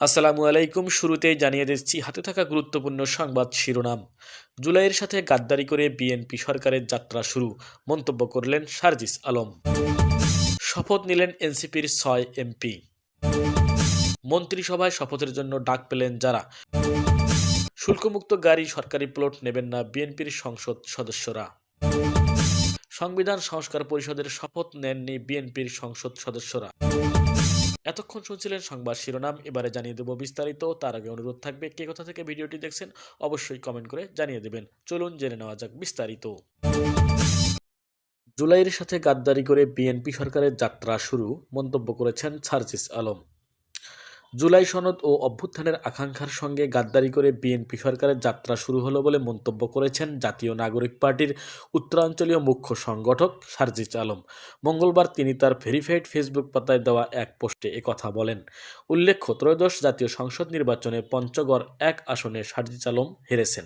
আসসালামু আলাইকুম। শুরুতেই জানিয়ে দিচ্ছি হাতে থাকা গুরুত্বপূর্ণ সংবাদ শিরোনাম। জুলাইয়ের সাথে গাদ্দারি করে বিএনপি সরকারের যাত্রা শুরু, মন্তব্য করলেন সার্জিস আলম। শপথ নিলেন এনসিপির ৬ এমপি। মন্ত্রিসভায় শপথের জন্য ডাক পেলেন যারা। শুল্কমুক্ত গাড়ি, সরকারি প্লট নেবেন না বিএনপির সংসদ সদস্যরা। সংবিধান সংস্কার পরিষদের শপথ নেননি বিএনপির সংসদ সদস্যরা। এতক্ষণ শুনছিলেন সংবাদ শিরোনাম, এবারে জানিয়ে দেব বিস্তারিত। তার আগে অনুরোধ থাকবে, কে কোথা থেকে ভিডিওটি দেখছেন অবশ্যই কমেন্ট করে জানিয়ে দেবেন। চলুন জেনে নেওয়া যাক বিস্তারিত। জুলাইয়ের সাথে গাদ্দারি করে বিএনপি সরকারের যাত্রা শুরু, মন্তব্য করেছেন সার্জিস আলম। জুলাই সনদ ও অভ্যুত্থানের আকাঙ্ক্ষার সঙ্গে গাদ্দারি করে বিএনপি সরকারের যাত্রা শুরু হলো বলে মন্তব্য করেছেন জাতীয় নাগরিক পার্টির উত্তরাঞ্চলীয় মুখ্য সংগঠক সার্জিস আলম। মঙ্গলবার তিনি তার ভেরিফাইড ফেসবুক পাতায় দেওয়া এক পোস্টে একথা বলেন। উল্লেখ্য, ত্রয়োদশ জাতীয় সংসদ নির্বাচনে পঞ্চগড় ১ আসনে সার্জিস আলম হেরেছেন।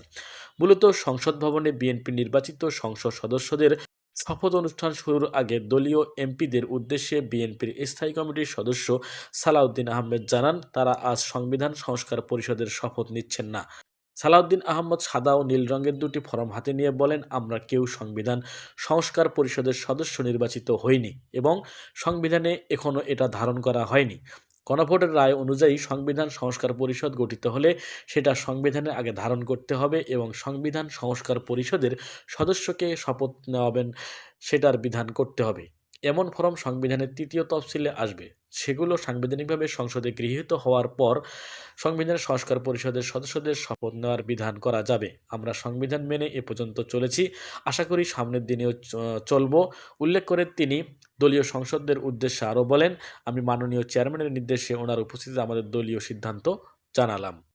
মূলত সংসদ ভবনে বিএনপি নির্বাচিত সংসদ সদস্যদের শপথ অনুষ্ঠান শুরুর আগে দলীয় এমপিদের উদ্দেশ্যে বিএনপির স্থায়ী কমিটির সদস্য সালাউদ্দিন আহমেদ জানান, তারা আজ সংবিধান সংস্কার পরিষদের শপথ নিচ্ছেন না। সালাউদ্দিন আহমদ সাদা ও নীল রঙের দুটি ফরম হাতে নিয়ে বলেন, আমরা কেউ সংবিধান সংস্কার পরিষদের সদস্য নির্বাচিত হইনি এবং সংবিধানে এখনও এটা ধারণ করা হয়নি। গণভোটের রায় অনুযায়ী সংবিধান সংস্কার পরিষদ গঠিত হলে সেটা সংবিধানে আগে ধারণ করতে হবে এবং সংবিধান সংস্কার পরিষদের সদস্যকে শপথ নেওয়াবেন সেটার বিধান করতে হবে। এমন ফরম সংবিধানের ৩য় তফসিলে আসবে। সেগুলো সাংবিধানিকভাবে সংসদে গৃহীত হওয়ার পর সংবিধান সংস্কার পরিষদের সদস্যদের শপথ নেওয়ার বিধান করা যাবে। আমরা সংবিধান মেনে এ পর্যন্ত চলেছি, আশা করি সামনের দিনেও চলব। উল্লেখ করে তিনি দলীয় সংসদদের উদ্দেশ্যে আরও বলেন, আমি মাননীয় চেয়ারম্যানের নির্দেশে ওনার উপস্থিতিতে আমাদের দলীয় সিদ্ধান্ত জানালাম।